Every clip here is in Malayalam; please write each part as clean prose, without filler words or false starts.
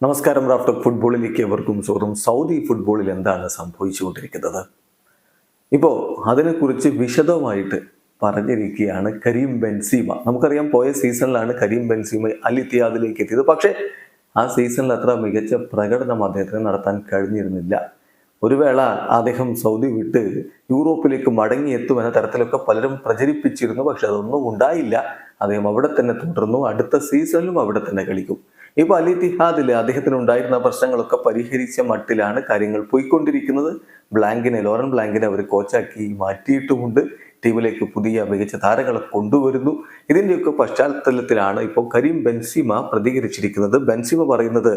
നമസ്കാരം. റാഫ്റ്റോക്ക് ഫുട്ബോളിലേക്ക് എവർക്കും സ്വാഗതം. സൗദി ഫുട്ബോളിൽ എന്താണ് സംഭവിച്ചുകൊണ്ടിരിക്കുന്നത്? ഇപ്പോൾ അതിനെക്കുറിച്ച് വിശദമായിട്ട് പറഞ്ഞിരിക്കുകയാണ് കരീം ബെൻസീമ. നമുക്കറിയാം, പോയ സീസണിലാണ് കരീം ബെൻസീമ അൽ ഇത്തിഹാദിലേക്ക് എത്തിയത്. പക്ഷേ ആ സീസണിൽ അത്ര മികച്ച പ്രകടനം അദ്ദേഹത്തിന് നടത്താൻ കഴിഞ്ഞിരുന്നില്ല. ഒരു വേള അദ്ദേഹം സൗദി വിട്ട് യൂറോപ്പിലേക്ക് മടങ്ങിയെത്തുമെന്ന തരത്തിലൊക്കെ പലരും പ്രചരിപ്പിച്ചിരുന്നു. പക്ഷെ അതൊന്നും ഉണ്ടായില്ല. അദ്ദേഹം അവിടെ തന്നെ തുടർന്നു. അടുത്ത സീസണിലും അവിടെ തന്നെ കളിക്കും. ഇപ്പോൾ അൽ ഇത്തിഹാദിൽ അദ്ദേഹത്തിന് ഉണ്ടായിരുന്ന പ്രശ്നങ്ങളൊക്കെ പരിഹരിച്ച മട്ടിലാണ് കാര്യങ്ങൾ പോയിക്കൊണ്ടിരിക്കുന്നത്. ലോറൻ ബ്ലാങ്കിനെ അവർ കോച്ചാക്കി മാറ്റിയിട്ടുമുണ്ട്. ടീമിലേക്ക് പുതിയ മികച്ച താരങ്ങളെ കൊണ്ടുവരുന്നു. ഇതിൻ്റെയൊക്കെ പശ്ചാത്തലത്തിലാണ് ഇപ്പോൾ കരീം ബെൻസീമ പ്രതികരിച്ചിരിക്കുന്നത്. ബെൻസീമ പറയുന്നത്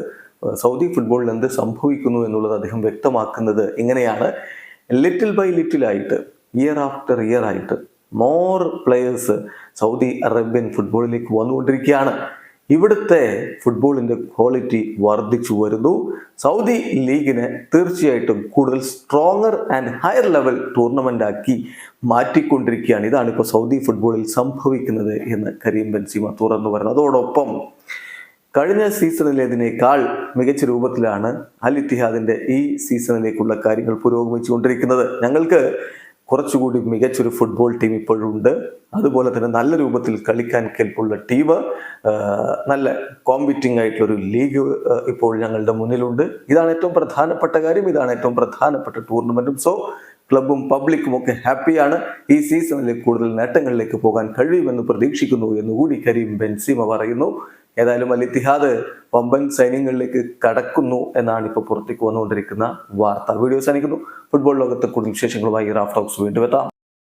സൗദി ഫുട്ബോളിൽ എന്ത് സംഭവിക്കുന്നു എന്നുള്ളത് അദ്ദേഹം വ്യക്തമാക്കുന്നത് ഇങ്ങനെയാണ്: ലിറ്റിൽ ബൈ ലിറ്റിൽ ആയിട്ട്, ഇയർ ആഫ്റ്റർ ഇയർ ആയിട്ട് മോർ പ്ലെയേഴ്സ് സൗദി അറേബ്യൻ ഫുട്ബോളിലേക്ക് വന്നുകൊണ്ടിരിക്കുകയാണ്. ഇവിടുത്തെ ഫുട്ബോളിൻ്റെ ക്വാളിറ്റി വർദ്ധിച്ചു വരുന്നു. സൗദി ലീഗിനെ തീർച്ചയായിട്ടും കൂടുതൽ stronger and higher level tournament ആക്കി മാറ്റിക്കൊണ്ടിരിക്കുകയാണ്. ഇതാണ് ഇപ്പോൾ സൗദി ഫുട്ബോളിൽ സംഭവിക്കുന്നത് എന്ന് കരീം ബെൻസീമ തുറന്നു പറയുന്നത്. അതോടൊപ്പം കഴിഞ്ഞ സീസണിലേതിനേക്കാൾ മികച്ച രൂപത്തിലാണ് അൽ ഇത്തിഹാദിൻ്റെ ഈ സീസണിലേക്കുള്ള കാര്യങ്ങൾ പുരോഗമിച്ചുകൊണ്ടിരിക്കുന്നത്. ഞങ്ങൾക്ക് കുറച്ചുകൂടി മികച്ചൊരു ഫുട്ബോൾ ടീം ഇപ്പോഴുണ്ട്. അതുപോലെ തന്നെ നല്ല രൂപത്തിൽ കളിക്കാൻ കെൽപ്പുള്ള ടീം, നല്ല കോമ്പറ്റിംഗ് ആയിട്ടുള്ളൊരു ലീഗ് ഇപ്പോൾ ഞങ്ങളുടെ മുന്നിലുണ്ട്. ഇതാണ് ഏറ്റവും പ്രധാനപ്പെട്ട കാര്യം. ഇതാണ് ഏറ്റവും പ്രധാനപ്പെട്ട ടൂർണമെൻറ്റും. സോ ക്ലബും പബ്ലിക്കും ഒക്കെ ഹാപ്പിയാണ്. ഈ സീസണിൽ കൂടുതൽ നേട്ടങ്ങളിലേക്ക് പോകാൻ കഴിയുമെന്ന് പ്രതീക്ഷിക്കുന്നു എന്നുകൂടി കരീം ബെൻസീമ പറയുന്നു. ഏതായാലും അൽ ഇത്തിഹാദ് വമ്പൻ സൈന്യങ്ങളിലേക്ക് കടക്കുന്നു എന്നാണ് ഇപ്പോൾ പുറത്തേക്ക് വന്നുകൊണ്ടിരിക്കുന്ന വാർത്ത. വീഡിയോ അവസാനിക്കുന്നു. ഫുട്ബോൾ ലോകത്തെ കൂടുതൽ വിശേഷങ്ങളുമായി റാഫ്റ്റോക്സ് വീണ്ടും എത്താം.